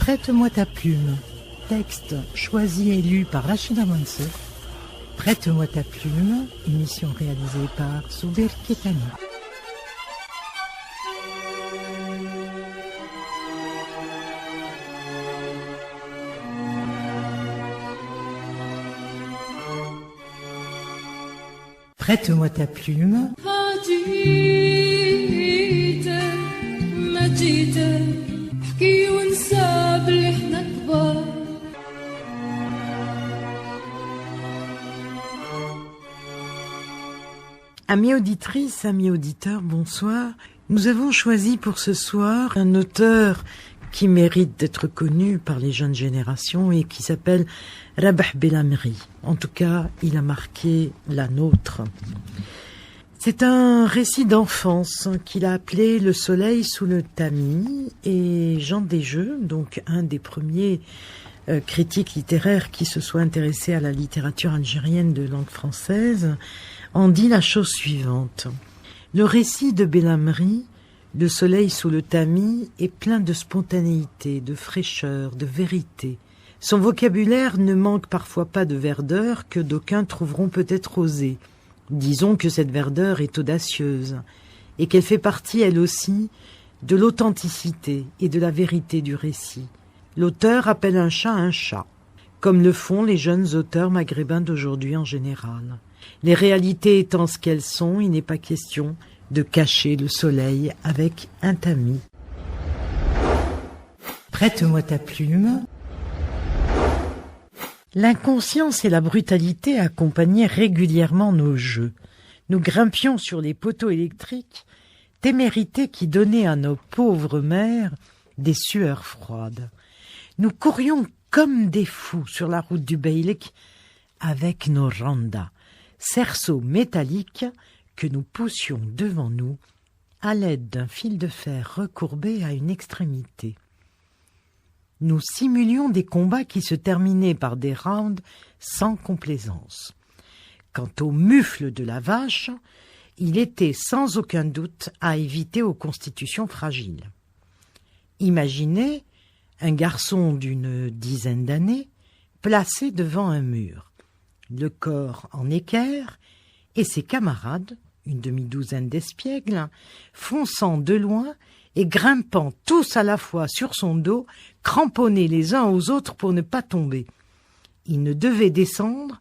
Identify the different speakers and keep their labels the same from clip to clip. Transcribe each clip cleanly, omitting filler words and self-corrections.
Speaker 1: Prête-moi ta plume. Texte choisi et lu par Rachida Mansour. Prête-moi ta plume, émission réalisée par Soubir Ketani. Prête-moi ta plume. Amis auditrices, amis auditeurs, bonsoir. Nous avons choisi pour ce soir un auteur qui mérite d'être connu par les jeunes générations et qui s'appelle Rabah Bellamri. En tout cas, il a marqué la nôtre. C'est un récit d'enfance qu'il a appelé Le soleil sous le tamis, et Jean Desjeux, donc un des premiers critiques littéraires qui se soit intéressé à la littérature algérienne de langue française, en dit la chose suivante. Le récit de Bellamri, Le soleil sous le tamis, est plein de spontanéité, de fraîcheur, de vérité. Son vocabulaire ne manque parfois pas de verdeur que d'aucuns trouveront peut-être osée. Disons que cette verdeur est audacieuse et qu'elle fait partie, elle aussi, de l'authenticité et de la vérité du récit. L'auteur appelle un chat, comme le font les jeunes auteurs maghrébins d'aujourd'hui en général. Les réalités étant ce qu'elles sont, il n'est pas question de cacher le soleil avec un tamis. Prête-moi ta plume. L'inconscience et la brutalité accompagnaient régulièrement nos jeux. Nous grimpions sur les poteaux électriques, témérité qui donnait à nos pauvres mères des sueurs froides. Nous courions comme des fous sur la route du Beylik avec nos randas, cerceaux métalliques que nous poussions devant nous à l'aide d'un fil de fer recourbé à une extrémité. Nous simulions des combats qui se terminaient par des rounds sans complaisance. Quant au mufle de la vache, il était sans aucun doute à éviter aux constitutions fragiles. Imaginez un garçon d'une dizaine d'années placé devant un mur, le corps en équerre, et ses camarades, une demi-douzaine d'espiègles, fonçant de loin et grimpant tous à la fois sur son dos, cramponnés les uns aux autres pour ne pas tomber. Il ne devait descendre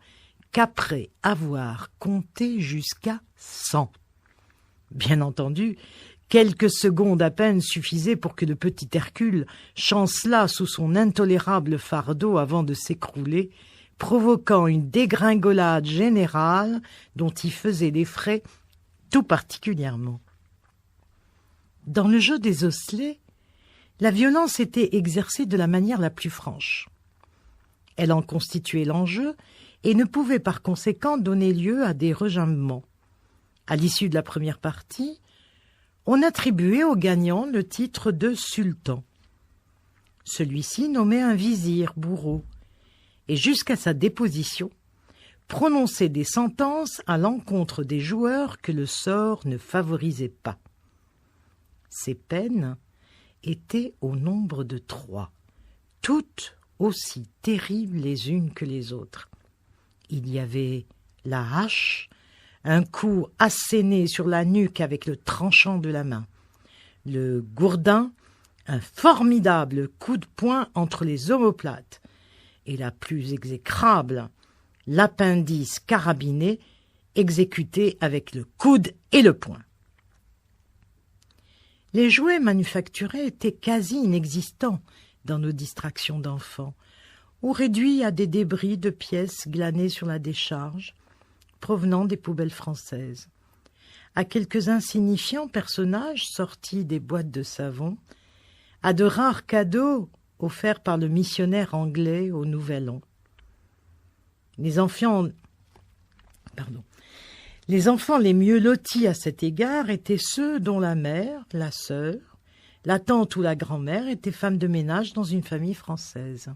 Speaker 1: qu'après avoir compté jusqu'à 100. Bien entendu, quelques secondes à peine suffisaient pour que le petit Hercule chancelât sous son intolérable fardeau avant de s'écrouler, provoquant une dégringolade générale dont il faisait les frais tout particulièrement. Dans le jeu des osselets, la violence était exercée de la manière la plus franche. Elle en constituait l'enjeu et ne pouvait par conséquent donner lieu à des regimbements. À l'issue de la première partie, on attribuait au gagnant le titre de sultan. Celui-ci nommait un vizir bourreau et jusqu'à sa déposition, prononçait des sentences à l'encontre des joueurs que le sort ne favorisait pas. Ces peines étaient au nombre de 3, toutes aussi terribles les unes que les autres. Il y avait la hache, un coup asséné sur la nuque avec le tranchant de la main, le gourdin, un formidable coup de poing entre les omoplates, et la plus exécrable, l'appendice carabiné, exécuté avec le coude et le poing. Les jouets manufacturés étaient quasi inexistants dans nos distractions d'enfants, ou réduits à des débris de pièces glanées sur la décharge, provenant des poubelles françaises, à quelques insignifiants personnages sortis des boîtes de savon, à de rares cadeaux offerts par le missionnaire anglais au Nouvel An. Les enfants les mieux lotis à cet égard étaient ceux dont la mère, la sœur, la tante ou la grand-mère étaient femmes de ménage dans une famille française.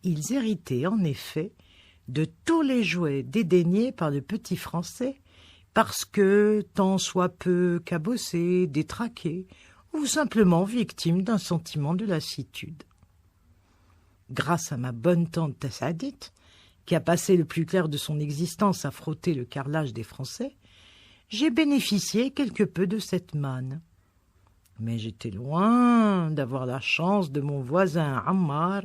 Speaker 1: Ils héritaient en effet de tous les jouets dédaignés par le petit Français parce que, tant soit peu cabossés, détraqués ou simplement victimes d'un sentiment de lassitude. grâce à ma bonne tante Tassadit, qui a passé le plus clair de son existence à frotter le carrelage des Français, j'ai bénéficié quelque peu de cette manne. Mais j'étais loin d'avoir la chance de mon voisin Ammar,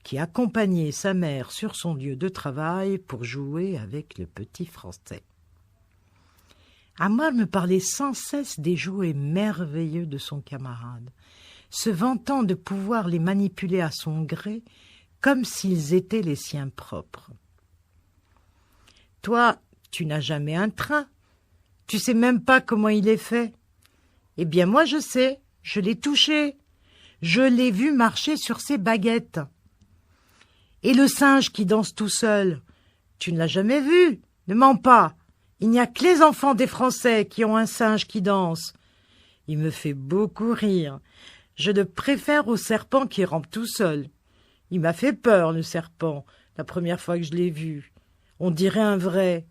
Speaker 1: qui accompagnait sa mère sur son lieu de travail pour jouer avec le petit Français. Ammar me parlait sans cesse des jouets merveilleux de son camarade, se vantant de pouvoir les manipuler à son gré comme s'ils étaient les siens propres. « Toi, tu n'as jamais un train. Tu sais même pas comment il est fait. Eh bien, moi, je sais. Je l'ai touché. Je l'ai vu marcher sur ses baguettes. Et le singe qui danse tout seul, tu ne l'as jamais vu. Ne mens pas. Il n'y a que les enfants des Français qui ont un singe qui danse. Il me fait beaucoup rire. Je le préfère au serpent qui rampe tout seul. Il m'a fait peur, le serpent, la première fois que je l'ai vu. On dirait un vrai.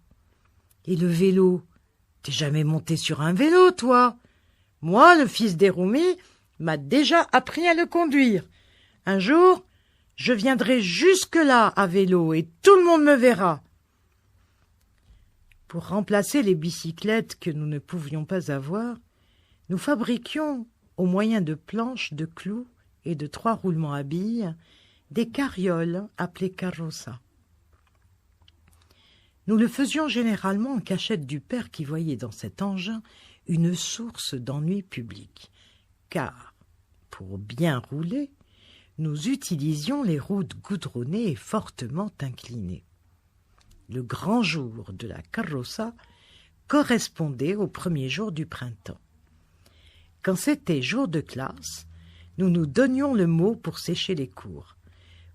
Speaker 1: Et le vélo? T'es jamais monté sur un vélo, toi? Moi, le fils des Roumis, m'a déjà appris à le conduire. Un jour, je viendrai jusque-là à vélo et tout le monde me verra. Pour remplacer les bicyclettes que nous ne pouvions pas avoir, nous fabriquions, au moyen de planches, de clous et de 3 roulements à billes, des carrioles appelées carrossa. Nous le faisions généralement en cachette du père qui voyait dans cet engin une source d'ennui public, car, pour bien rouler, nous utilisions les routes goudronnées et fortement inclinées. Le grand jour de la carrossa correspondait au premier jour du printemps. Quand c'était jour de classe, nous nous donnions le mot pour sécher les cours.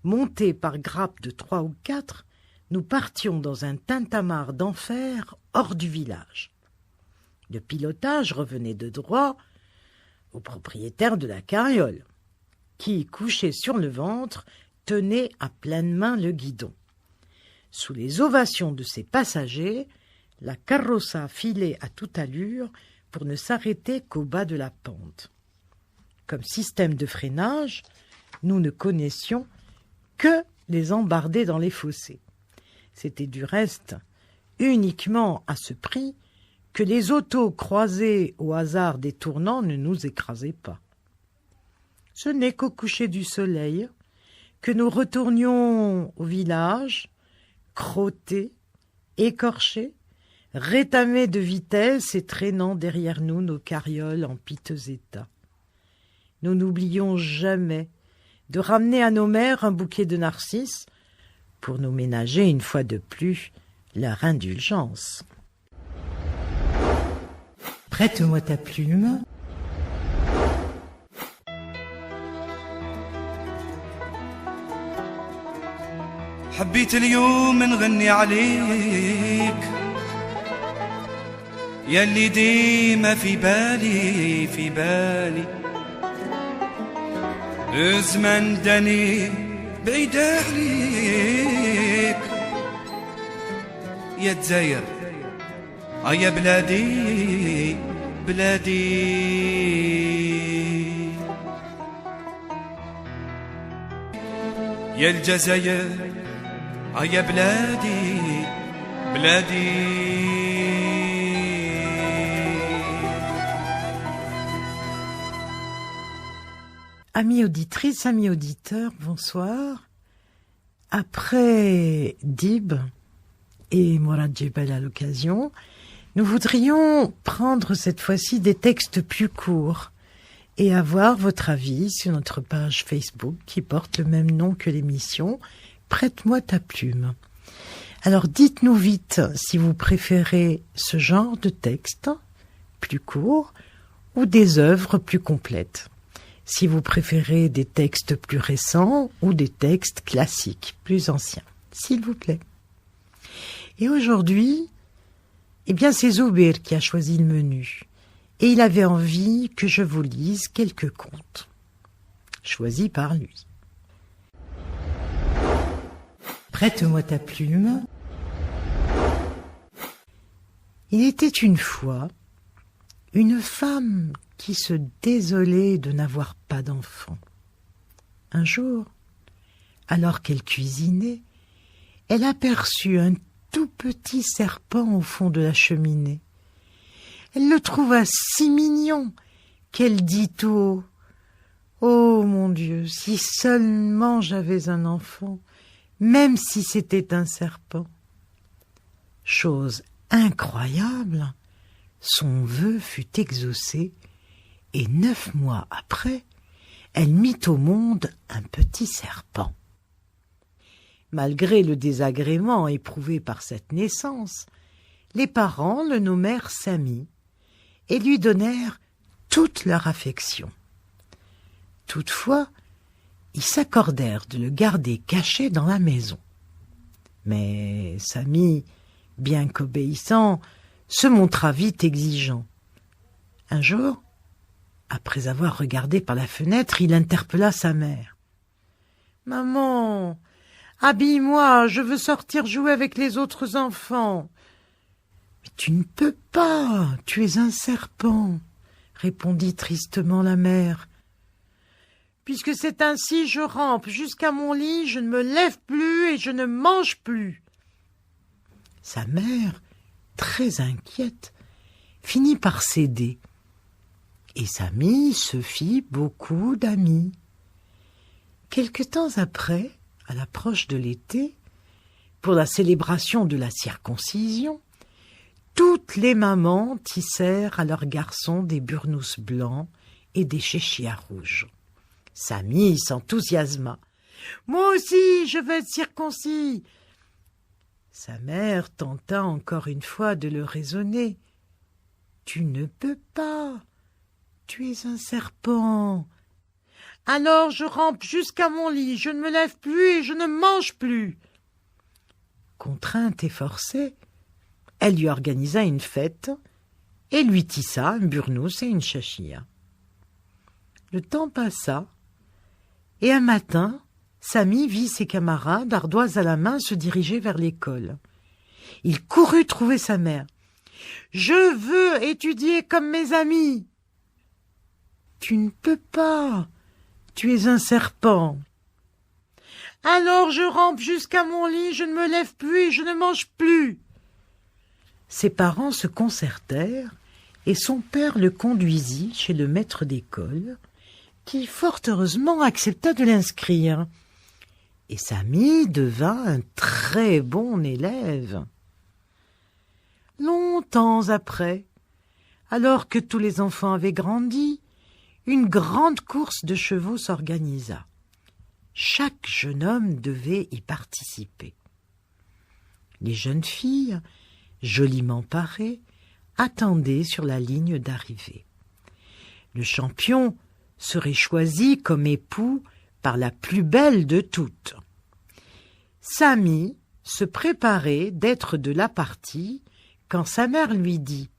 Speaker 1: Montés par grappes de 3 ou 4, nous partions dans un tintamarre d'enfer hors du village. Le pilotage revenait de droit au propriétaire de la carriole, qui, couché sur le ventre, tenait à pleine main le guidon. Sous les ovations de ses passagers, la carrossa filait à toute allure pour ne s'arrêter qu'au bas de la pente. Comme système de freinage, nous ne connaissions que les embardés dans les fossés. C'était du reste uniquement à ce prix que les autos croisées au hasard des tournants ne nous écrasaient pas. Ce n'est qu'au coucher du soleil que nous retournions au village, crottés, écorchés, rétamés de vitesse et traînant derrière nous nos carrioles en piteux état. Nous n'oublions jamais de ramener à nos mères un bouquet de narcisses pour nous ménager une fois de plus leur indulgence. Prête-moi ta plume.
Speaker 2: حبيت اليوم نغني عليك ياللي ديما في بالي في بالي زمان داني بعيد عليك يا جزاير يا بلادي بلادي يا الجزائر يا بلادي بلادي.
Speaker 1: Amis auditrices, amis auditeurs, bonsoir. Après Dib et Mourad Jebel à l'occasion, nous voudrions prendre cette fois-ci des textes plus courts et avoir votre avis sur notre page Facebook qui porte le même nom que l'émission « Prête-moi ta plume ». Alors dites-nous vite si vous préférez ce genre de texte plus court ou des œuvres plus complètes. Si vous préférez des textes plus récents ou des textes classiques, plus anciens, s'il vous plaît. Et aujourd'hui, eh bien, c'est Zoubir qui a choisi le menu. Et il avait envie que je vous lise quelques contes, choisis par lui. Prête-moi ta plume. Il était une fois une femme qui se désolait de n'avoir pas d'enfant. Un jour, Alors qu'elle cuisinait, elle aperçut un tout petit serpent au fond de la cheminée. Elle le trouva si mignon qu'elle dit tout haut: « Oh mon Dieu, si seulement j'avais un enfant, même si c'était un serpent !» Chose incroyable, son vœu fut exaucé, et 9 mois après, elle mit au monde un petit serpent. Malgré le désagrément éprouvé par cette naissance, les parents le nommèrent Sami et lui donnèrent toute leur affection. Toutefois, ils s'accordèrent de le garder caché dans la maison. Mais Sami, bien qu'obéissant, se montra vite exigeant. Un jour, après avoir regardé par la fenêtre, il interpella sa mère. « Maman, habille-moi, je veux sortir jouer avec les autres enfants. »« Mais tu ne peux pas, tu es un serpent, » répondit tristement la mère. « Puisque c'est ainsi, je rampe jusqu'à mon lit, je ne me lève plus et je ne mange plus. » Sa mère, très inquiète, finit par céder. Et Sami se fit beaucoup d'amis. Quelque temps après, à l'approche de l'été, pour la célébration de la circoncision, toutes les mamans tissèrent à leurs garçons des burnous blancs et des chéchias rouges. Sami s'enthousiasma. « Moi aussi, je veux être circoncis !» Sa mère tenta encore une fois de le raisonner. « Tu ne peux pas, tu es un serpent. »« Alors je rampe jusqu'à mon lit, je ne me lève plus et je ne mange plus. » Contrainte et forcée, elle lui organisa une fête et lui tissa un burnous et une chachia. Le temps passa, et un matin, Sami vit ses camarades, ardoise à la main, se diriger vers l'école. Il courut trouver sa mère. « Je veux étudier comme mes amis. »« Tu ne peux pas, tu es un serpent. »« Alors je rampe jusqu'à mon lit, je ne me lève plus et je ne mange plus. » Ses parents se concertèrent et son père le conduisit chez le maître d'école, qui fort heureusement accepta de l'inscrire. Et Sami devint un très bon élève. Longtemps après, alors que tous les enfants avaient grandi, une grande course de chevaux s'organisa. Chaque jeune homme devait y participer. Les jeunes filles, joliment parées, attendaient sur la ligne d'arrivée. Le champion serait choisi comme époux par la plus belle de toutes. Sami se préparait d'être de la partie quand sa mère lui dit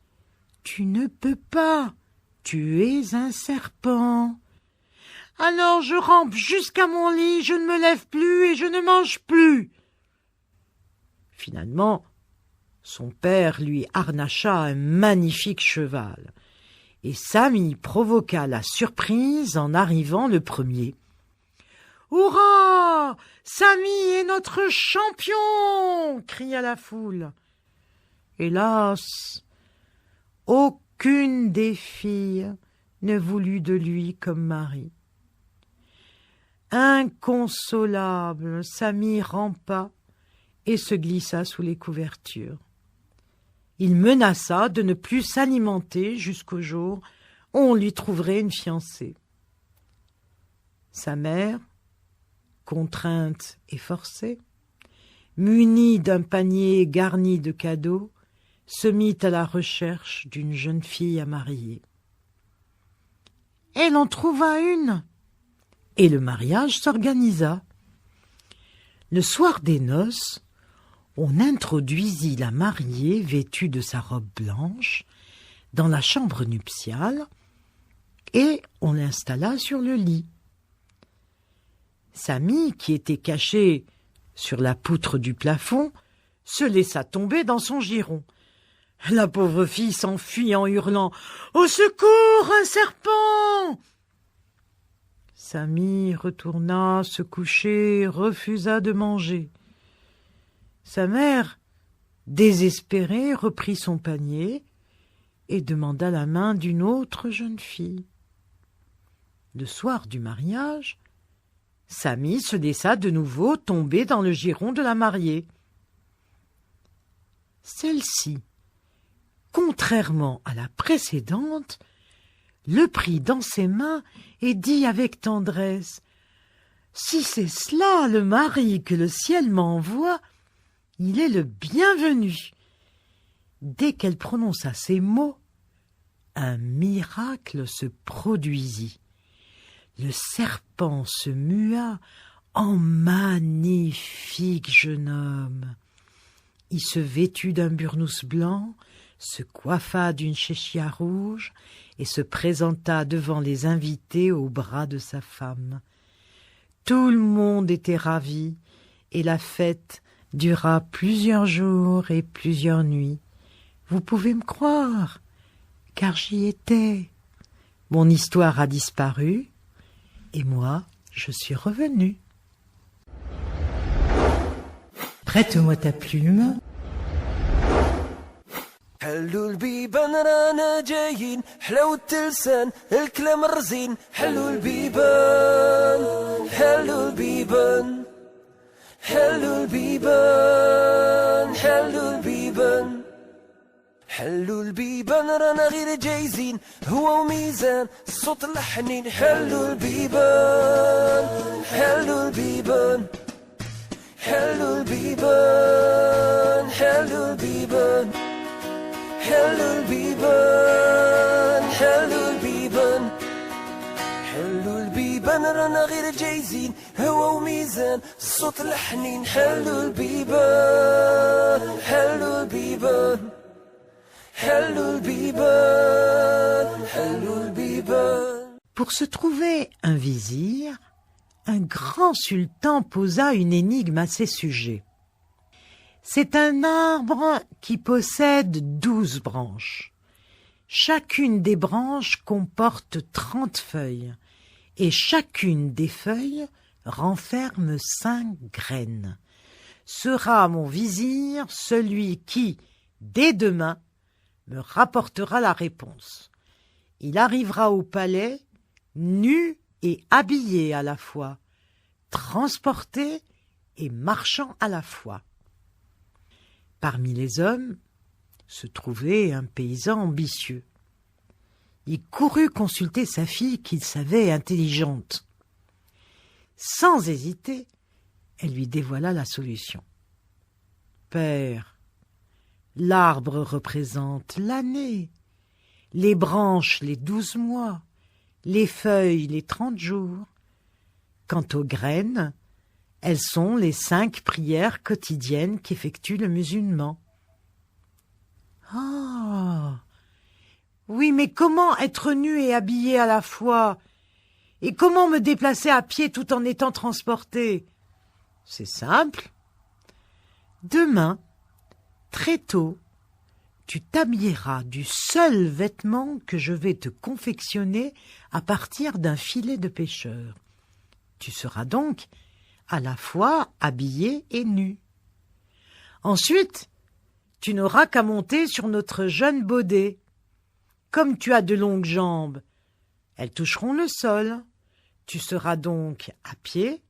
Speaker 1: « Tu ne peux pas, tu es un serpent. »« Alors je rampe jusqu'à mon lit, je ne me lève plus et je ne mange plus. » Finalement, son père lui harnacha un magnifique cheval, et Sami provoqua la surprise en arrivant le premier. « Hurrah! Sami est notre champion !» cria la foule. Hélas, aucune des filles ne voulut de lui comme mari. Inconsolable, Sami rampa et se glissa sous les couvertures. Il menaça de ne plus s'alimenter jusqu'au jour où on lui trouverait une fiancée. Sa mère, contrainte et forcée, munie d'un panier garni de cadeaux, se mit à la recherche d'une jeune fille à marier. Elle en trouva une, et le mariage s'organisa. Le soir des noces, on introduisit la mariée vêtue de sa robe blanche dans la chambre nuptiale et on l'installa sur le lit. Sami, qui était caché sur la poutre du plafond, se laissa tomber dans son giron. La pauvre fille s'enfuit en hurlant « Au secours, un serpent !» Samy retourna se coucher, refusa de manger. Sa mère, désespérée, reprit son panier et demanda la main d'une autre jeune fille. Le soir du mariage, Samy se laissa de nouveau tomber dans le giron de la mariée. Celle-ci, contrairement à la précédente, le prit dans ses mains et dit avec tendresse : « Si c'est cela le mari que le ciel m'envoie, il est le bienvenu. » Dès qu'elle prononça ces mots, un miracle se produisit. Le serpent se mua en magnifique jeune homme. Il se vêtut d'un burnous blanc, se coiffa d'une chéchia rouge et se présenta devant les invités au bras de sa femme. Tout le monde était ravi et la fête dura plusieurs jours et plusieurs nuits. Vous pouvez me croire, car j'y étais. Mon histoire a disparu et moi, je suis revenue. Prête-moi ta plume.
Speaker 3: حلوا البيبان رانا جايين حلاوة اللسان الكلام الرزين حلوا البيبان حلوا البيبان حلوا البيبان حلوا البيبان حلوا البيبان رانا غير جايزين هو وميزان الصوت الحنين حلوا البيبان حلوا البيبان حلوا البيبان حلوا البيبان حلوا البيبان حلوا البيبان حلوا البيبان رانا غير جايزين هوا وميزان الصوت الحنين حلوا البيبان حلوا البيبان حلوا البيبان حلوا البيبان.
Speaker 1: Pour se trouver un vizir, un grand sultan posa une énigme à ses sujets. C'est un arbre qui possède 12 branches. Chacune des branches comporte 30 feuilles, et chacune des feuilles renferme 5 graines. Sera mon vizir celui qui, dès demain, me rapportera la réponse. Il arrivera au palais, nu et habillé à la fois, transporté et marchant à la fois. Parmi les hommes se trouvait un paysan ambitieux. Il courut consulter sa fille qu'il savait intelligente. Sans hésiter, elle lui dévoila la solution. « Père, l'arbre représente l'année, les branches les 12 mois, les feuilles les 30 jours. Quant aux graines, elles sont les 5 prières quotidiennes qu'effectue le musulman. » Ah, oui, mais comment être nu et habillé à la fois? Et comment me déplacer à pied tout en étant transporté? C'est simple. Demain, très tôt, tu t'habilleras du seul vêtement que je vais te confectionner à partir d'un filet de pêcheur. Tu seras donc à la fois habillé et nu. Ensuite, tu n'auras qu'à monter sur notre jeune baudet. Comme tu as de longues jambes, elles toucheront le sol. Tu seras donc à pied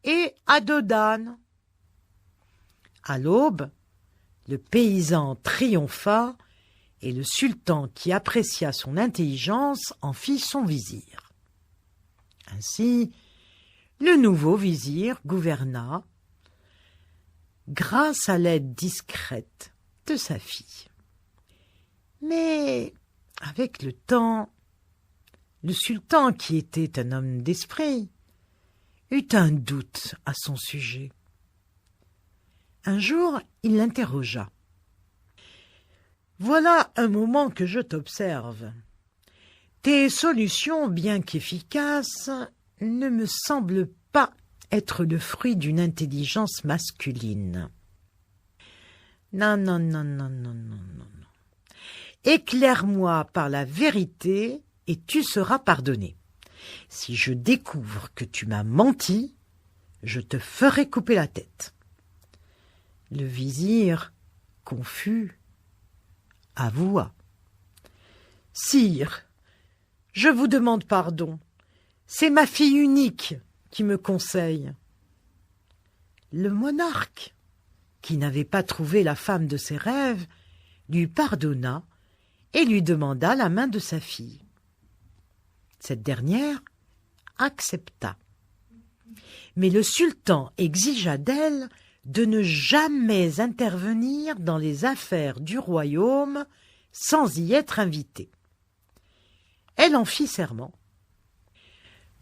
Speaker 1: et à dos d'âne. À l'aube, le paysan triompha et le sultan, qui apprécia son intelligence, en fit son vizir. Ainsi, le nouveau vizir gouverna grâce à l'aide discrète de sa fille. Mais avec le temps, le sultan, qui était un homme d'esprit, eut un doute à son sujet. Un jour, il l'interrogea. « Voilà un moment que je t'observe. Tes solutions, bien qu'efficaces, ne me semblent pas être le fruit d'une intelligence masculine. Non. Éclaire-moi par la vérité et tu seras pardonné. Si je découvre que tu m'as menti, je te ferai couper la tête. » Le vizir, confus, avoua. « Sire, je vous demande pardon. C'est ma fille unique qui me conseille. » Le monarque, qui n'avait pas trouvé la femme de ses rêves, lui pardonna et lui demanda la main de sa fille. Cette dernière accepta. Mais le sultan exigea d'elle de ne jamais intervenir dans les affaires du royaume sans y être invitée. Elle en fit serment.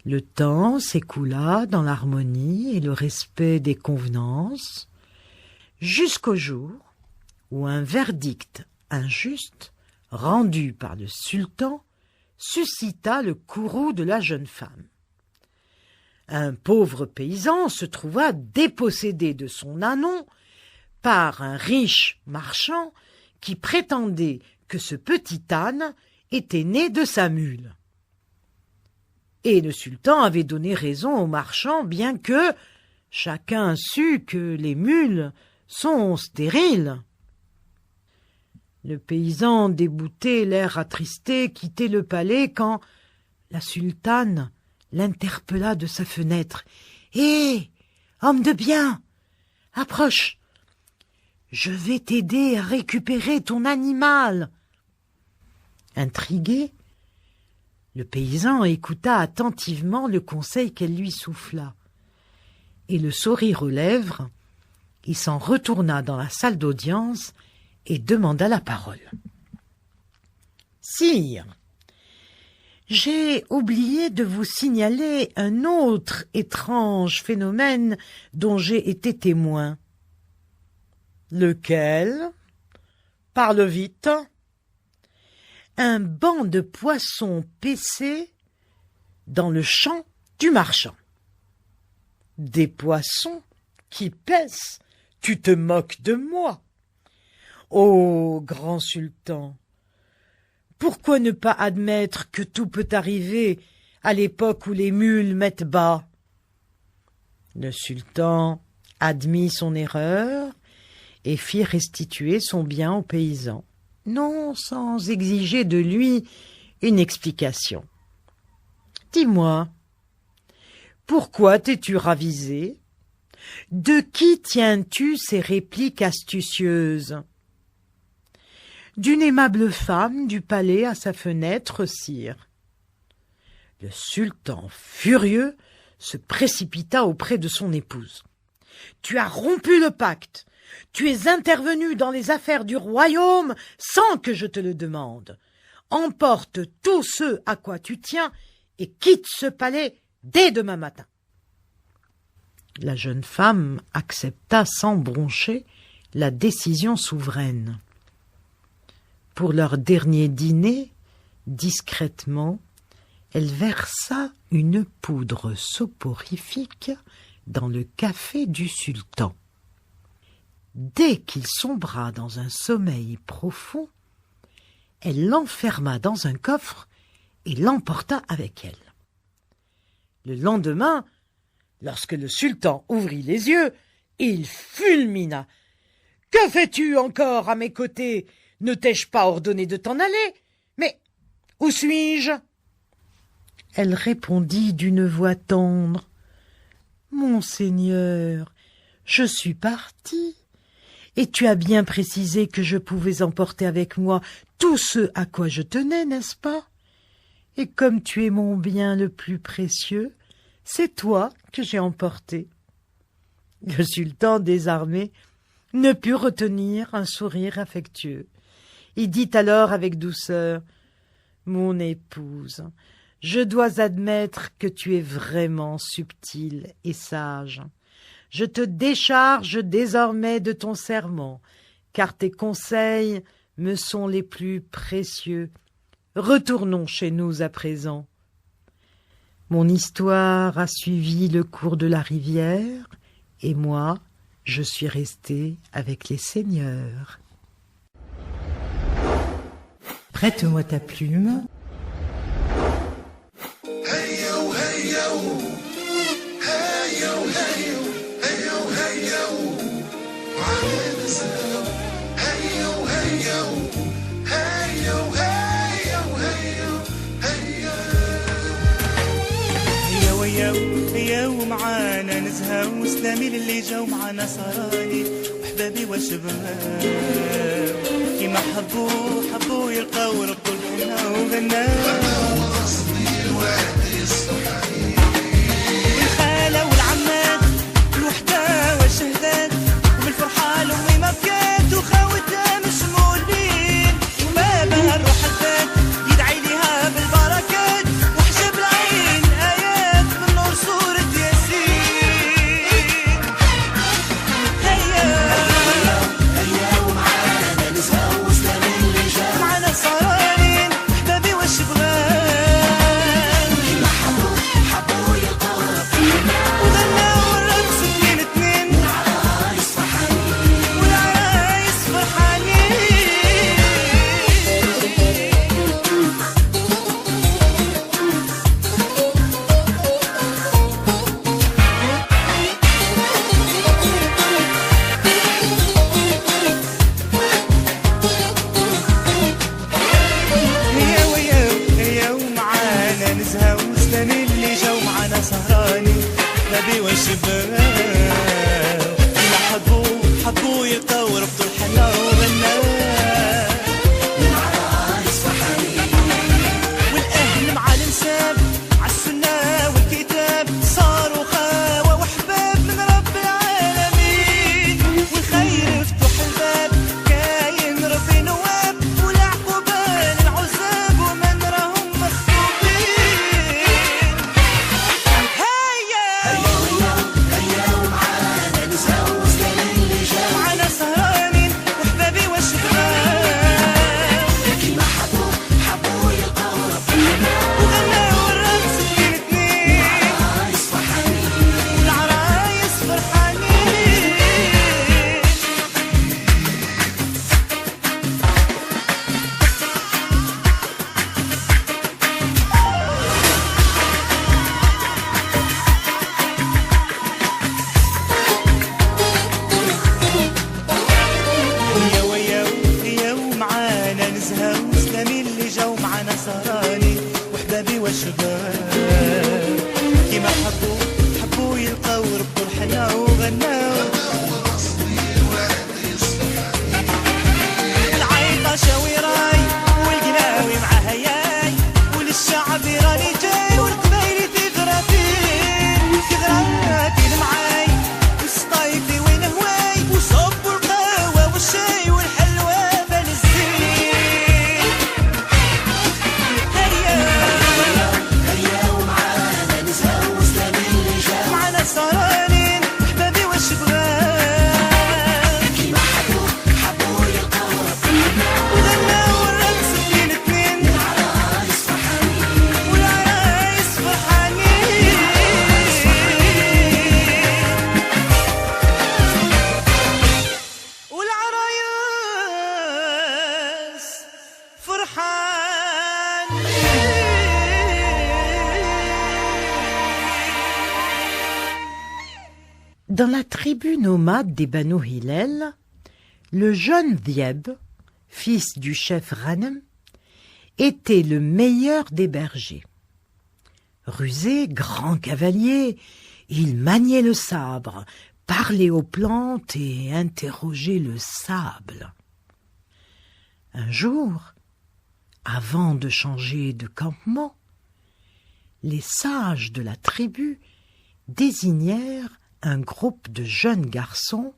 Speaker 1: Le temps s'écoula dans l'harmonie et le respect des convenances, jusqu'au jour où un verdict injuste, rendu par le sultan, suscita le courroux de la jeune femme. Un pauvre paysan se trouva dépossédé de son ânon par un riche marchand qui prétendait que ce petit âne était né de sa mule. Et le sultan avait donné raison au marchand, bien que chacun sût que les mules sont stériles. Le paysan, débouté, l'air attristé, quittait le palais quand la sultane l'interpella de sa fenêtre. « Hé, homme de bien, approche, je vais t'aider à récupérer ton animal. » Intrigué, le paysan écouta attentivement le conseil qu'elle lui souffla, et le sourire aux lèvres, il s'en retourna dans la salle d'audience et demanda la parole. « Sire, j'ai oublié de vous signaler un autre étrange phénomène dont j'ai été témoin. »« Lequel ? Parle vite. » »« Un banc de poissons paissés dans le champ du marchand. »« Des poissons qui paissent ? Tu te moques de moi ? Ô grand sultan, pourquoi ne pas admettre que tout peut arriver à l'époque où les mules mettent bas ? » Le sultan admit son erreur et fit restituer son bien au paysan, non sans exiger de lui une explication. « Dis-moi, pourquoi t'es-tu ravisé ? De qui tiens-tu ces répliques astucieuses ? » « D'une aimable femme du palais à sa fenêtre, sire. » Le sultan, furieux, se précipita auprès de son épouse. « Tu as rompu le pacte. Tu es intervenu dans les affaires du royaume sans que je te le demande. Emporte tout ce à quoi tu tiens et quitte ce palais dès demain matin. » La jeune femme accepta sans broncher la décision souveraine. Pour leur dernier dîner, discrètement, elle versa une poudre soporifique dans le café du sultan. Dès qu'il sombra dans un sommeil profond, elle l'enferma dans un coffre et l'emporta avec elle. Le lendemain, lorsque le sultan ouvrit les yeux, il fulmina. « Que fais-tu encore à mes côtés ? Ne t'ai-je pas ordonné de t'en aller ? Mais où suis-je » Elle répondit d'une voix tendre. « Mon Seigneur, je suis partie, et tu as bien précisé que je pouvais emporter avec moi tout ce à quoi je tenais, n'est-ce pas ? Et comme tu es mon bien le plus précieux, c'est toi que j'ai emporté. » Le sultan, désarmé, ne put retenir un sourire affectueux. Il dit alors avec douceur : « Mon épouse, je dois admettre que tu es vraiment subtile et sage. Je te décharge désormais de ton serment, car tes conseils me sont les plus précieux. Retournons chez nous à présent. » Mon histoire a suivi le cours de la rivière, et moi, je suis resté avec les seigneurs. Prête-moi ta plume.
Speaker 2: Hey, you ومعانا نزهة وسلامي للي جاو معانا صراني وحبابي وشباب كيما حبوا يلقاو ربو الحنا وغناو الخالة والعمات الوحدة والشهدات وبالفرحة الأمي ما بكات وخاوتها مش مولين وبابها الروح الذات يدعي ليها بالبركات وحجب العين آيات من نور سورة ياسين هيا ومعانا نزهة وسلامي اللي جا معانا صرانين حبابي والشبغان حبوا يلقاو وغناو الرقص اتنين اتنين والعرايس فرحانين هيا ومعانا نزهة وسلامي اللي جاو معانا سهراني نبي والشباب كيما حبوا يلقاو ربطوا الحلا وغناو والاهل مع الانساب عالسنة والكتاب صاروا خاوة وحباب من رب العالمين والخير يفتح الباب كاين ربي نواب والعقوبة للعزاب ومن راهم مخطوبين ومعانا نزهة وسلامي اللي جا معانا سهرانين وحبابي والشباب كيما حبوا يلقاو ربنا وغناو الرقص اتنين اتنين والعرايس فرحانين هيا ومعانا نزهة وسلامي اللي جاو معانا سهراني وحبابي والشباب كيما حبوا يلقاو ربو الحلا وغناو العيطة شاويراي والقلاوي مع هياي وللشعب راني جاي والقبايلي تغراتي معاي والسطايفي وين هواي وصبوا القهوة والشاي والحلوى بال الزين هيا ومعانا نزهة وسلامي اللي جا معانا سهرانين حبابي والشبغان كيما حبوا يلقاو ربنا وغناو الرقص اتنين اتنين والعرايس فرحانين والعرايس
Speaker 1: Dans la tribu nomade des Banu Hillel, le jeune Dieb, fils du chef Ghanem, était le meilleur des bergers. Rusé, grand cavalier, il maniait le sabre, parlait aux plantes et interrogeait le sable. Un jour, avant de changer de campement, les sages de la tribu désignèrent un groupe de jeunes garçons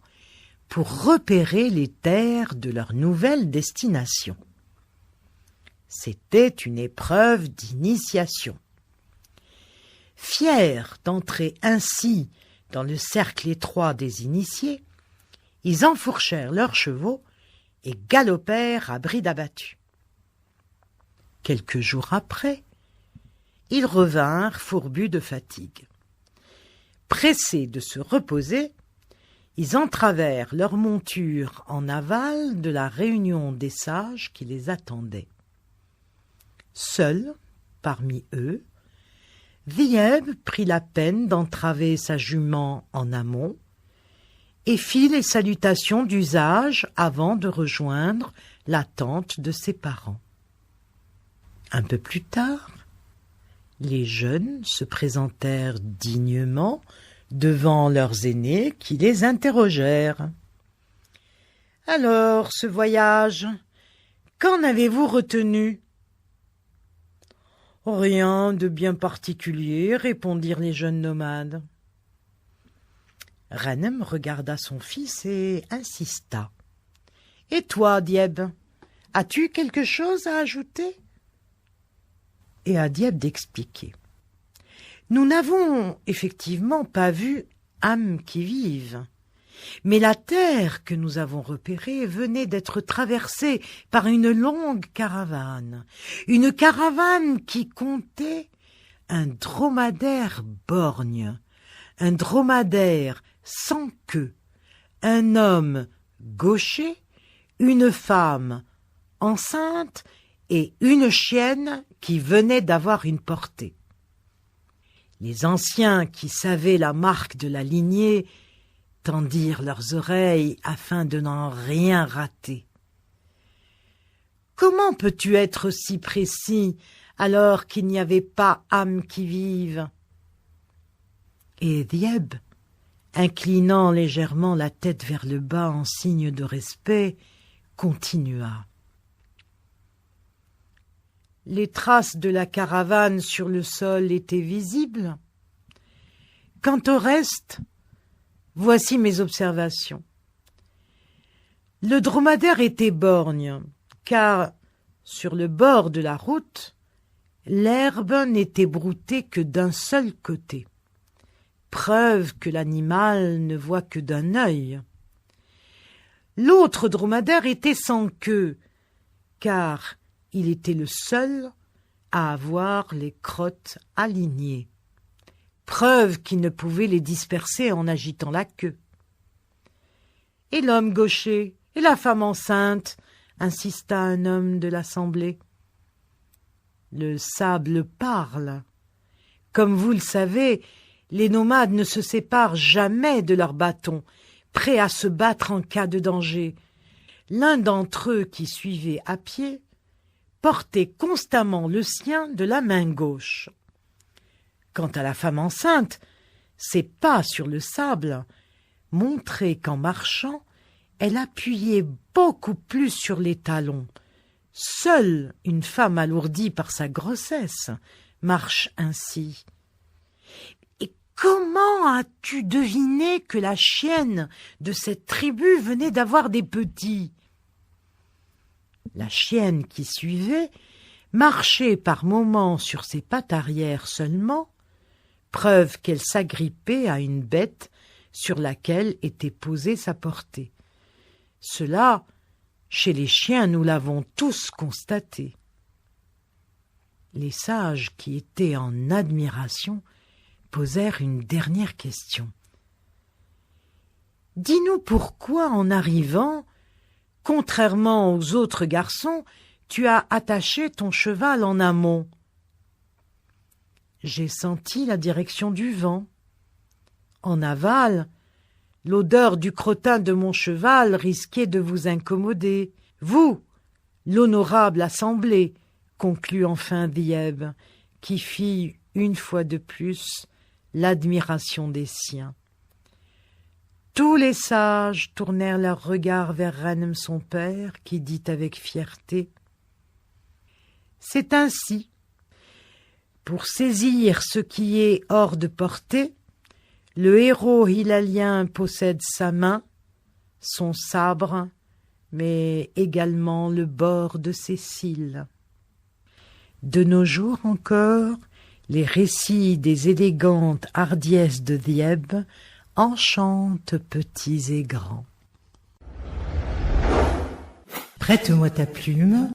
Speaker 1: pour repérer les terres de leur nouvelle destination. C'était une épreuve d'initiation. Fiers d'entrer ainsi dans le cercle étroit des initiés, ils enfourchèrent leurs chevaux et galopèrent à bride abattue. Quelques jours après, ils revinrent fourbus de fatigue. Pressés de se reposer, ils entravèrent leur monture en aval de la réunion des sages qui les attendait. Seul, parmi eux, Dhieb prit la peine d'entraver sa jument en amont et fit les salutations d'usage avant de rejoindre la tente de ses parents. Un peu plus tard, les jeunes se présentèrent dignement devant leurs aînés qui les interrogèrent. « Alors, ce voyage, qu'en avez-vous retenu ?»« Rien de bien particulier, » répondirent les jeunes nomades. Ghanem regarda son fils et insista. « Et toi, Dhieb, as-tu quelque chose à ajouter ?» Et à Dhieb d'expliquer. « Nous n'avons effectivement pas vu âme qui vive, mais la terre que nous avons repérée venait d'être traversée par une longue caravane, une caravane qui comptait un dromadaire borgne, un dromadaire sans queue, un homme gaucher, une femme enceinte et une chienne qui venait d'avoir une portée. Les anciens qui savaient la marque de la lignée tendirent leurs oreilles afin de n'en rien rater. « Comment peux-tu être si précis alors qu'il n'y avait pas âme qui vive ?» Et Dhieb, inclinant légèrement la tête vers le bas en signe de respect, continua. Les traces de la caravane sur le sol étaient visibles. Quant au reste, voici mes observations. Le dromadaire était borgne, car sur le bord de la route, l'herbe n'était broutée que d'un seul côté, preuve que l'animal ne voit que d'un œil. L'autre dromadaire était sans queue, car il était le seul à avoir les crottes alignées, preuve qu'il ne pouvait les disperser en agitant la queue. « Et l'homme gaucher, et la femme enceinte ?» insista un homme de l'assemblée. « Le sable parle. Comme vous le savez, les nomades ne se séparent jamais de leurs bâtons, prêts à se battre en cas de danger. L'un d'entre eux qui suivait à pied portait constamment le sien de la main gauche. Quant à la femme enceinte, ses pas sur le sable montraient qu'en marchant, elle appuyait beaucoup plus sur les talons. Seule une femme alourdie par sa grossesse marche ainsi. « Et comment as-tu deviné que la chienne de cette tribu venait d'avoir des petits ?» La chienne qui suivait marchait par moments sur ses pattes arrière seulement, preuve qu'elle s'agrippait à une bête sur laquelle était posée sa portée. Cela, chez les chiens, nous l'avons tous constaté. Les sages qui étaient en admiration posèrent une dernière question. « Dis-nous pourquoi, en arrivant, contrairement aux autres garçons, tu as attaché ton cheval en amont. » J'ai senti la direction du vent. En aval, l'odeur du crottin de mon cheval risquait de vous incommoder. Vous, l'honorable assemblée, conclut enfin Dhieb, qui fit, une fois de plus, l'admiration des siens. Tous les sages tournèrent leurs regards vers Ghanem son père, qui dit avec fierté « C'est ainsi. Pour saisir ce qui est hors de portée, le héros hilalien possède sa main, son sabre, mais également le bord de ses cils. » De nos jours encore, les récits des élégantes hardiesses de Dhieb enchantent petits et grands. Prête-moi ta plume.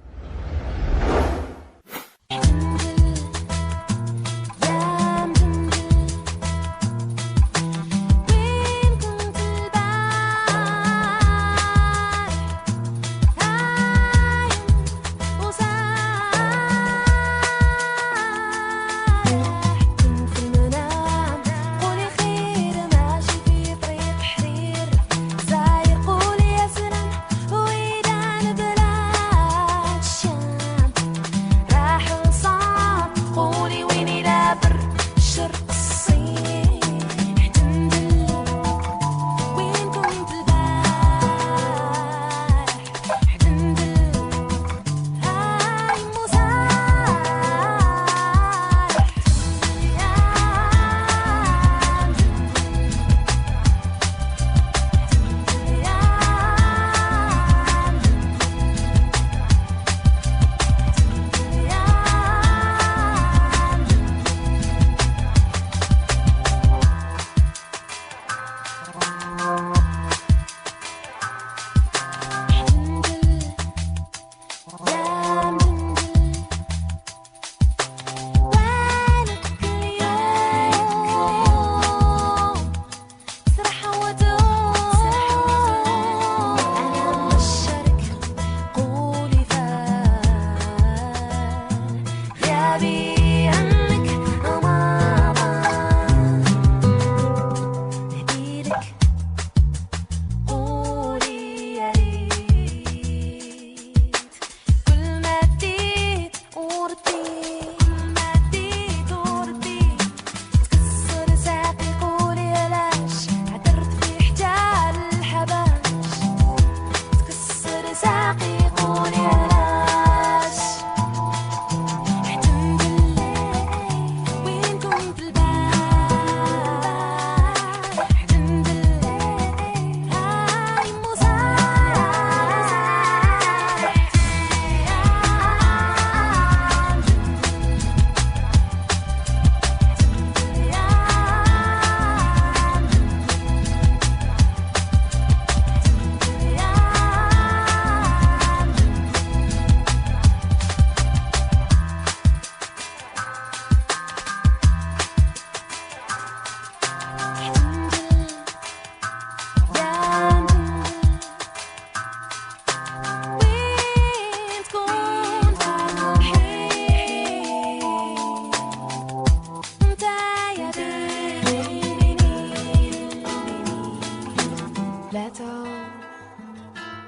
Speaker 4: لا تعود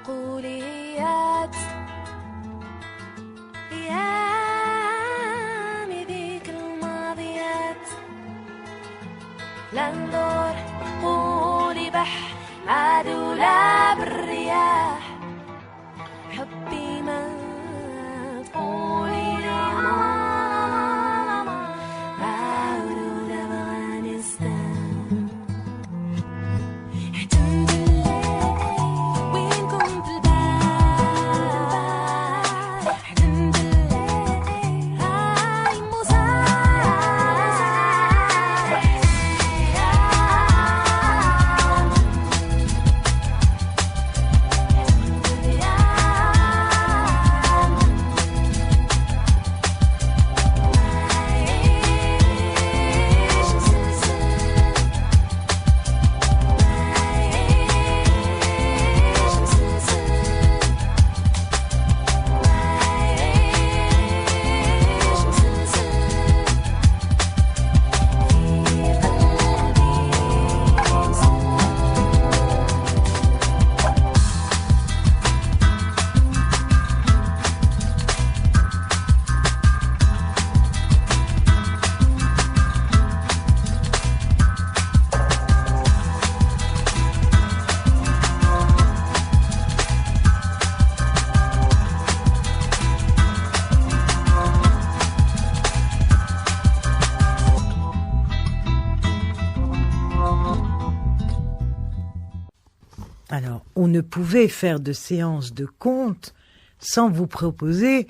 Speaker 4: قولي هيات أيامي ذيك الماضيات لا ندور قولي بح عاد ولا بالرياح حبي ما تقولي يا ماما عاودوا لأفغانستان حتمت الليل وين كنت البارح حتمت الليل هاي
Speaker 1: Alors, on ne pouvait faire de séance de contes sans vous proposer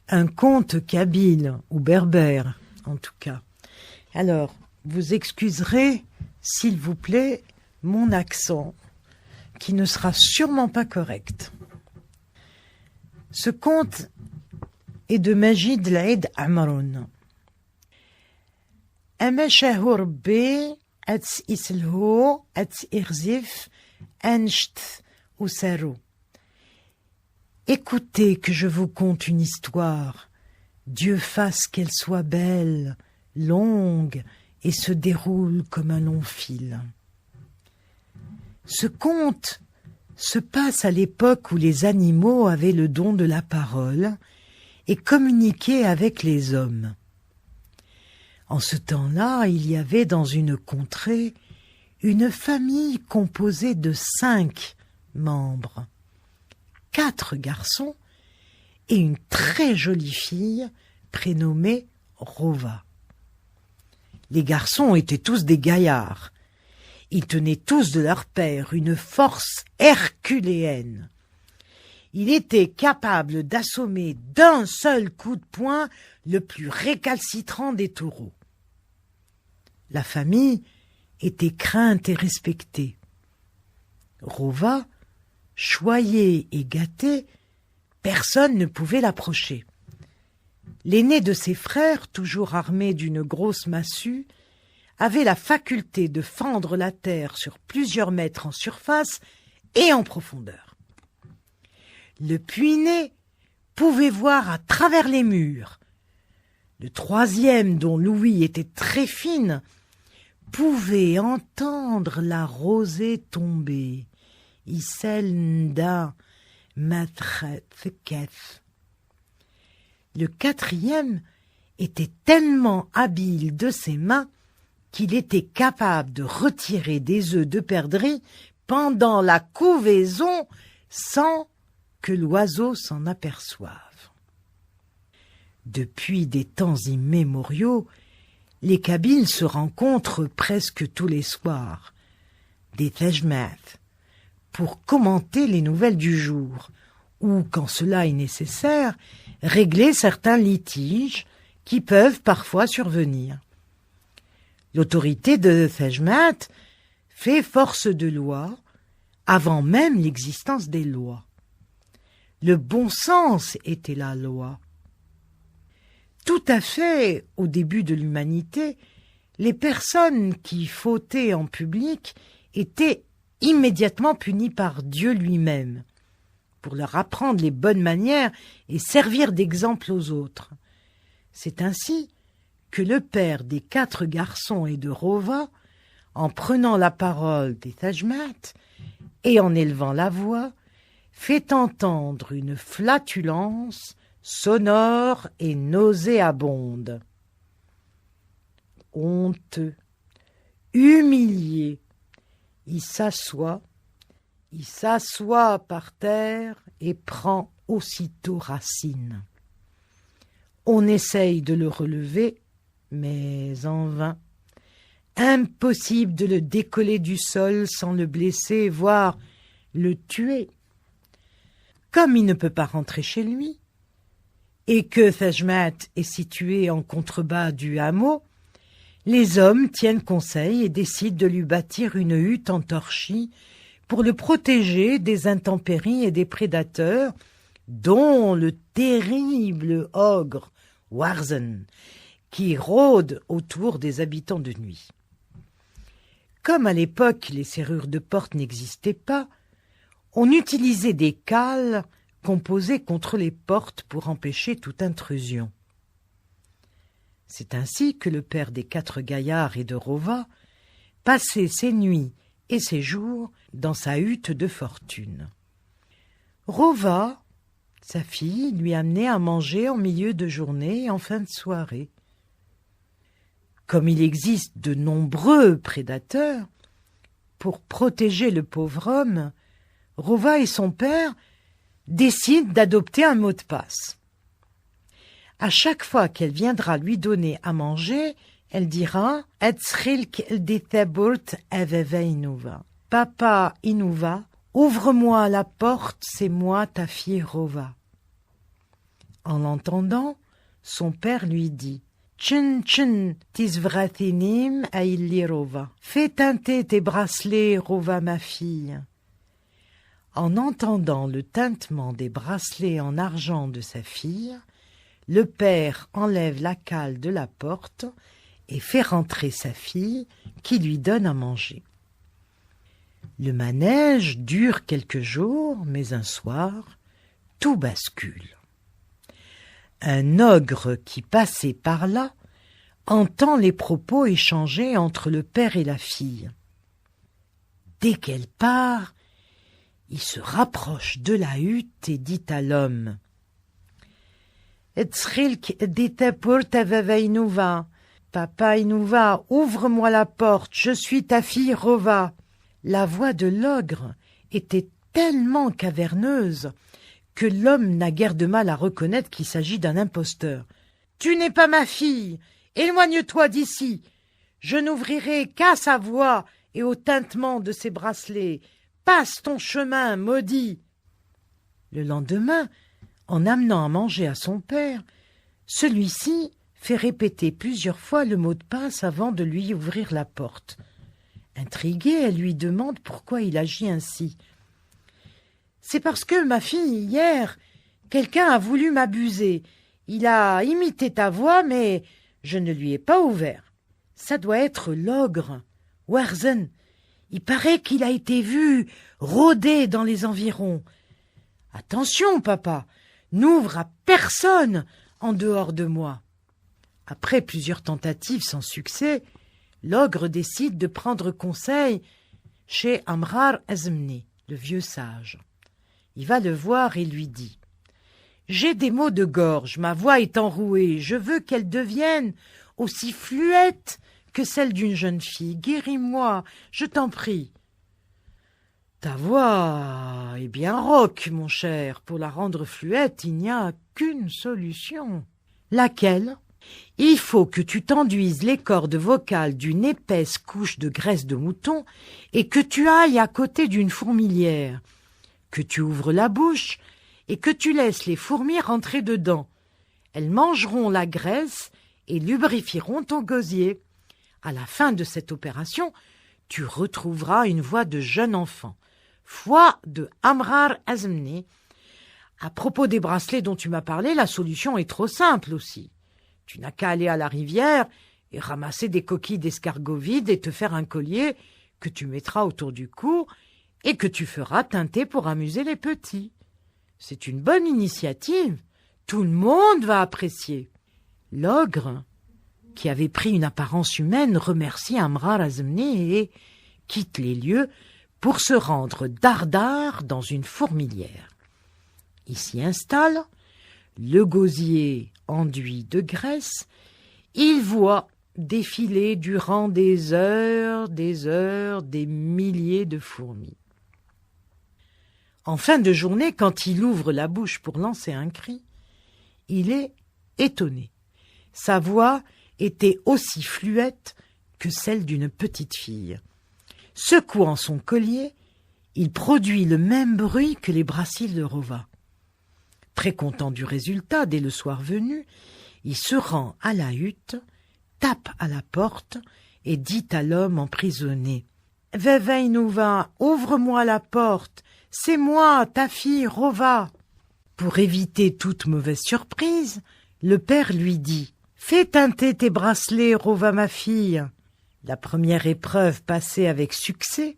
Speaker 1: un conte kabyle ou berbère, en tout cas. Alors, vous excuserez, s'il vous plaît, mon accent, qui ne sera sûrement pas correct. Ce conte est de Majid Laïd Amroun. Ama shahur bi at islho at irzif Ansht ou Sarou. Écoutez que je vous conte une histoire. Dieu fasse qu'elle soit belle, longue et se déroule comme un long fil. Ce conte se passe à l'époque où les animaux avaient le don de la parole et communiquaient avec les hommes. En ce temps-là, il y avait dans une contrée une famille composée de 5 membres, 4 garçons et une très jolie fille prénommée Rova. Les garçons étaient tous des gaillards. Ils tenaient tous de leur père une force herculéenne. Il était capable d'assommer d'un seul coup de poing le plus récalcitrant des taureaux. La famille était crainte et respectée. Rova, choyée et gâtée, personne ne pouvait l'approcher. L'aîné de ses frères, toujours armé d'une grosse massue, avait la faculté de fendre la terre sur plusieurs mètres en surface et en profondeur. Le puîné pouvait voir à travers les murs. Le troisième, dont l'ouïe était très fine, pouvait entendre la rosée tomber. Iselnda Matrefkef. Le quatrième était tellement habile de ses mains qu'il était capable de retirer des œufs de perdrix pendant la couvaison sans que l'oiseau s'en aperçoive. Depuis des temps immémoriaux, les Kabyles se rencontrent presque tous les soirs, des tajmat, pour commenter les nouvelles du jour, ou, quand cela est nécessaire, régler certains litiges qui peuvent parfois survenir. L'autorité de tajmat fait force de loi avant même l'existence des lois. Le bon sens était la loi. Tout à fait, au début de l'humanité, les personnes qui fautaient en public étaient immédiatement punies par Dieu lui-même, pour leur apprendre les bonnes manières et servir d'exemple aux autres. C'est ainsi que le père des 4 garçons et de Rova, en prenant la parole des tajmat, et en élevant la voix, fait entendre une flatulence sonore et nauséabonde. Honteux, humilié, il s'assoit par terre et prend aussitôt racine. On essaye de le relever, mais en vain. Impossible de le décoller du sol sans le blesser, voire le tuer. Comme il ne peut pas rentrer chez lui, et que Thajmat est situé en contrebas du hameau, les hommes tiennent conseil et décident de lui bâtir une hutte en torchis pour le protéger des intempéries et des prédateurs, dont le terrible ogre Warzen, qui rôde autour des habitants de nuit. Comme à l'époque les serrures de porte n'existaient pas, on utilisait des cales composées contre les portes pour empêcher toute intrusion. C'est ainsi que le père des 4 gaillards et de Rova passait ses nuits et ses jours dans sa hutte de fortune. Rova, sa fille, lui amenait à manger en milieu de journée et en fin de soirée. Comme il existe de nombreux prédateurs, pour protéger le pauvre homme, Rova et son père décident d'adopter un mot de passe. À chaque fois qu'elle viendra lui donner à manger, elle dira « Etzrilk diteburt eveve inuva » « Papa Inuva, ouvre-moi la porte, c'est moi ta fille Rova. » En l'entendant, son père lui dit « Tchun tchun tisvratinim ailli Rova. Fais teinter tes bracelets, Rova ma fille. » En entendant le tintement des bracelets en argent de sa fille, le père enlève la cale de la porte et fait rentrer sa fille qui lui donne à manger. Le manège dure quelques jours, mais un soir, tout bascule. Un ogre qui passait par là entend les propos échangés entre le père et la fille. Dès qu'elle part, il se rapproche de la hutte et dit à l'homme « Etzrilk ditepurt eveve inuva. Papa Inuva, ouvre-moi la porte, je suis ta fille Rova. » La voix de l'ogre était tellement caverneuse que l'homme n'a guère de mal à reconnaître qu'il s'agit d'un imposteur. « Tu n'es pas ma fille, éloigne-toi d'ici. Je n'ouvrirai qu'à sa voix et au tintement de ses bracelets. Passe ton chemin, maudit !» Le lendemain, en amenant à manger à son père, celui-ci fait répéter plusieurs fois le mot de passe avant de lui ouvrir la porte. Intriguée, elle lui demande pourquoi il agit ainsi. « C'est parce que, ma fille, hier, quelqu'un a voulu m'abuser. Il a imité ta voix, mais je ne lui ai pas ouvert. Ça doit être l'ogre, Warzen. Il paraît qu'il a été vu rôder dans les environs. Attention, papa, n'ouvre à personne en dehors de moi. » Après plusieurs tentatives sans succès, l'ogre décide de prendre conseil chez Amrar Azmni, le vieux sage. Il va le voir et lui dit « J'ai des maux de gorge, ma voix est enrouée, je veux qu'elle devienne aussi fluette que celle d'une jeune fille. Guéris-moi, je t'en prie. » « Ta voix est bien rauque, mon cher. Pour la rendre fluette, il n'y a qu'une solution. »« Laquelle ? » ?»« Il faut que tu t'enduises les cordes vocales d'une épaisse couche de graisse de mouton et que tu ailles à côté d'une fourmilière, que tu ouvres la bouche et que tu laisses les fourmis rentrer dedans. Elles mangeront la graisse et lubrifieront ton gosier. À la fin de cette opération, tu retrouveras une voix de jeune enfant. Foi de Amrar Azmni. À propos des bracelets dont tu m'as parlé, la solution est trop simple aussi. Tu n'as qu'à aller à la rivière et ramasser des coquilles d'escargot vides et te faire un collier que tu mettras autour du cou et que tu feras teinter pour amuser les petits. C'est une bonne initiative. Tout le monde va apprécier. » L'ogre, qui avait pris une apparence humaine, remercie Amrar Azmni et quitte les lieux pour se rendre dardard dans une fourmilière. Il s'y installe, le gosier enduit de graisse, il voit défiler durant des heures, des milliers de fourmis. En fin de journée, quand il ouvre la bouche pour lancer un cri, il est étonné. Sa voix était aussi fluette que celle d'une petite fille. Secouant son collier, il produit le même bruit que les brasiles de Rova. Très content du résultat, dès le soir venu, il se rend à la hutte, tape à la porte et dit à l'homme emprisonné « Veveinouva, ouvre-moi la porte, c'est moi, ta fille Rova !» Pour éviter toute mauvaise surprise, le père lui dit « Fais teinter tes bracelets, Rova ma fille !» La première épreuve passée avec succès,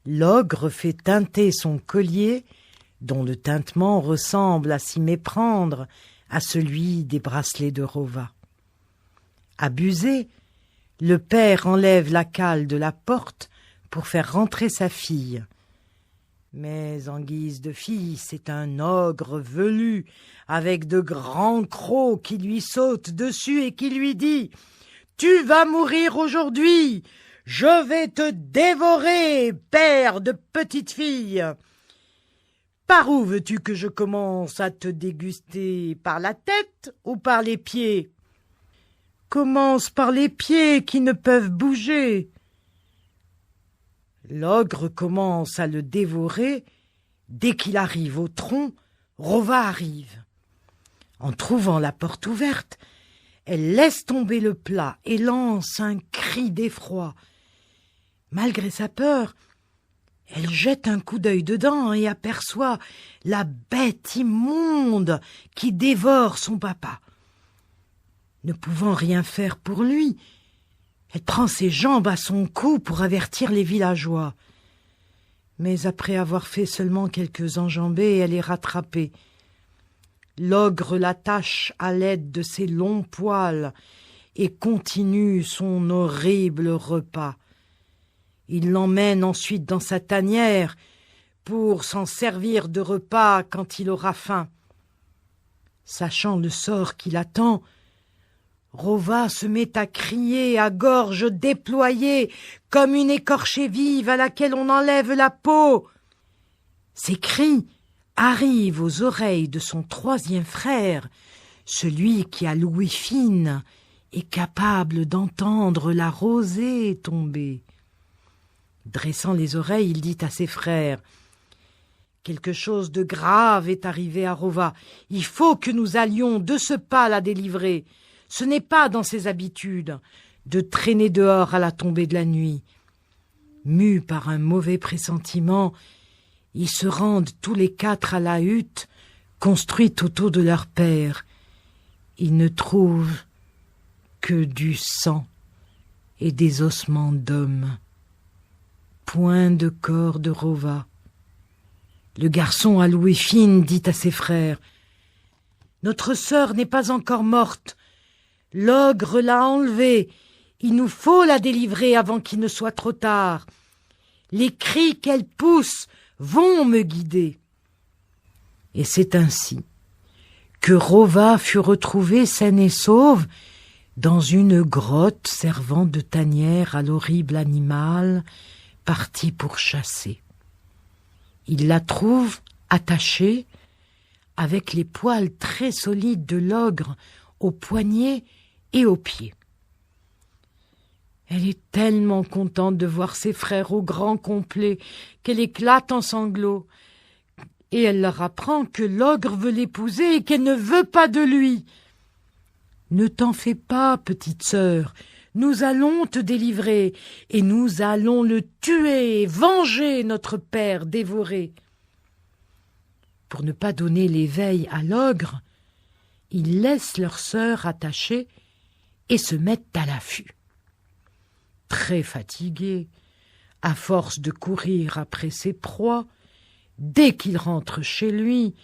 Speaker 1: l'ogre fait teinter son collier, dont le tintement ressemble à s'y méprendre à celui des bracelets de Rova. Abusé, le père enlève la cale de la porte pour faire rentrer sa fille. Mais en guise de fille, c'est un ogre velu, avec de grands crocs qui lui sautent dessus et qui lui dit « Tu vas mourir aujourd'hui, je vais te dévorer, père de petite fille !» Par où veux-tu que je commence à te déguster? Par la tête ou par les pieds? Commence par les pieds qui ne peuvent bouger. L'ogre commence à le dévorer. Dès qu'il arrive au tronc, Rova arrive. En trouvant la porte ouverte, elle laisse tomber le plat et lance un cri d'effroi. Malgré sa peur, elle jette un coup d'œil dedans et aperçoit la bête immonde qui dévore son papa. Ne pouvant rien faire pour lui, elle prend ses jambes à son cou pour avertir les villageois. Mais après avoir fait seulement quelques enjambées, elle est rattrapée. L'ogre l'attache à l'aide de ses longs poils et continue son horrible repas. Il l'emmène ensuite dans sa tanière pour s'en servir de repas quand il aura faim. Sachant le sort qui l'attend, Rova se met à crier à gorge déployée comme une écorchée vive à laquelle on enlève la peau. Ces cris arrivent aux oreilles de son troisième frère, celui qui a l'ouïe fine et capable d'entendre la rosée tomber. Dressant les oreilles, il dit à ses frères « Quelque chose de grave est arrivé à Rova. Il faut que nous allions de ce pas la délivrer. Ce n'est pas dans ses habitudes de traîner dehors à la tombée de la nuit. » Mus par un mauvais pressentiment, ils se rendent tous les quatre à la hutte construite autour de leur père. Ils ne trouvent que du sang et des ossements d'hommes. Point de corps de Rova. Le garçon à l'ouïe fine dit à ses frères « Notre sœur n'est pas encore morte. L'ogre l'a enlevée. Il nous faut la délivrer avant qu'il ne soit trop tard. Les cris qu'elle pousse vont me guider. » Et c'est ainsi que Rova fut retrouvée saine et sauve dans une grotte servant de tanière à l'horrible animal parti pour chasser. Il la trouve attachée avec les poils très solides de l'ogre aux poignets et aux pieds. Elle est tellement contente de voir ses frères au grand complet qu'elle éclate en sanglots, et elle leur apprend que l'ogre veut l'épouser et qu'elle ne veut pas de lui. « Ne t'en fais pas, petite sœur, nous allons te délivrer, et nous allons le tuer, venger notre père dévoré. » Pour ne pas donner l'éveil à l'ogre, ils laissent leur sœur attachée et se mettent à l'affût. Très fatigué, à force de courir après ses proies, dès qu'il rentre chez lui,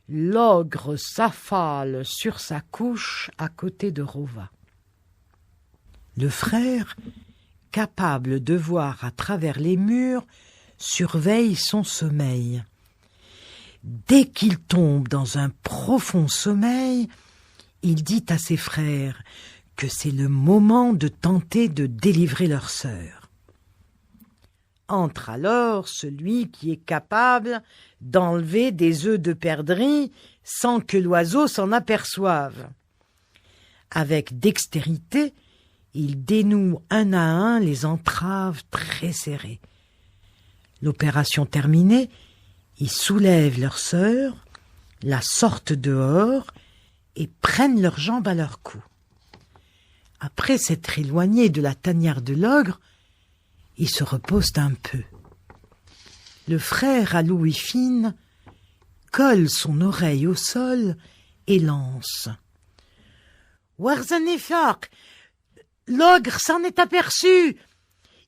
Speaker 1: l'ogre s'affale sur sa couche à côté de Rova. Le frère, capable de voir à travers les murs, surveille son sommeil. Dès qu'il tombe dans un profond sommeil, il dit à ses frères que c'est le moment de tenter de délivrer leur sœur. Entre alors celui qui est capable d'enlever des œufs de perdrix sans que l'oiseau s'en aperçoive. Avec dextérité, il dénoue un à un les entraves très serrées. L'opération terminée, ils soulèvent leur sœur, la sortent dehors et prennent leurs jambes à leur cou. Après s'être éloignés de la tanière de l'ogre, ils se reposent un peu. Le frère à l'ouïe fine colle son oreille au sol et lance. « Warzanifak, l'ogre s'en est aperçu.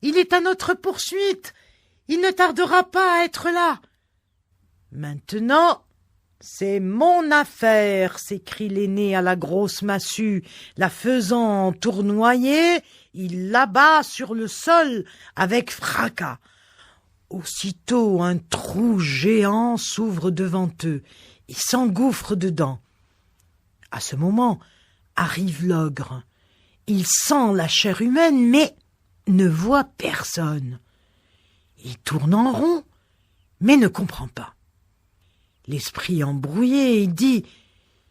Speaker 1: Il est à notre poursuite. Il ne tardera pas à être là. » « Maintenant, c'est mon affaire, » s'écrie l'aîné à la grosse massue. La faisant tournoyer, il l'abat sur le sol avec fracas. Aussitôt, un trou géant s'ouvre devant eux. Ils s'engouffrent dedans. À ce moment, arrive l'ogre. Il sent la chair humaine, mais ne voit personne. Il tourne en rond, mais ne comprend pas. L'esprit embrouillé, il dit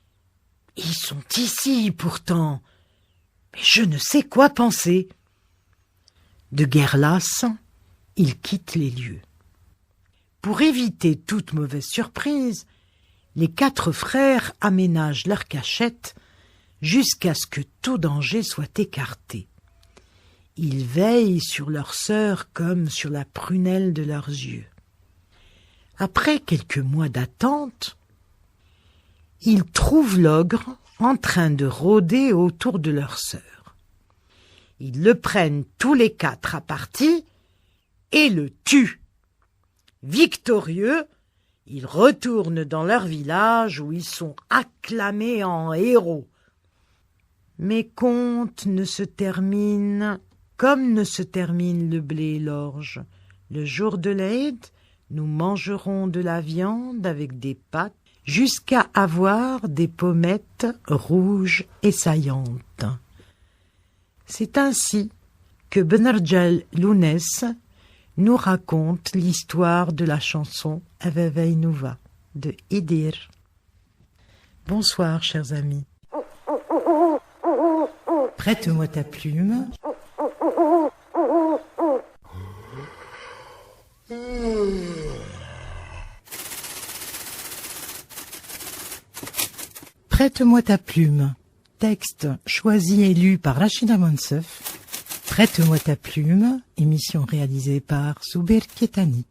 Speaker 1: « Ils sont ici pourtant, mais je ne sais quoi penser. » De guerre lasse, il quitte les lieux. Pour éviter toute mauvaise surprise, les 4 frères aménagent leur cachette jusqu'à ce que tout danger soit écarté. Ils veillent sur leur sœur comme sur la prunelle de leurs yeux. Après quelques mois d'attente, ils trouvent l'ogre en train de rôder autour de leur sœur. Ils le prennent tous les 4 à partie et le tuent. Victorieux, ils retournent dans leur village où ils sont acclamés en héros. Mes contes ne se terminent comme ne se termine le blé et l'orge. Le jour de l'Aïd, nous mangerons de la viande avec des pâtes jusqu'à avoir des pommettes rouges et saillantes. C'est ainsi que Benarjal Lounès nous raconte l'histoire de la chanson Avaveinouva de Idir. Bonsoir, chers amis. Prête-moi ta plume. Prête-moi ta plume. Texte choisi et lu par Rachida Monsef. Prête-moi ta plume. Émission réalisée par Souber Ketani.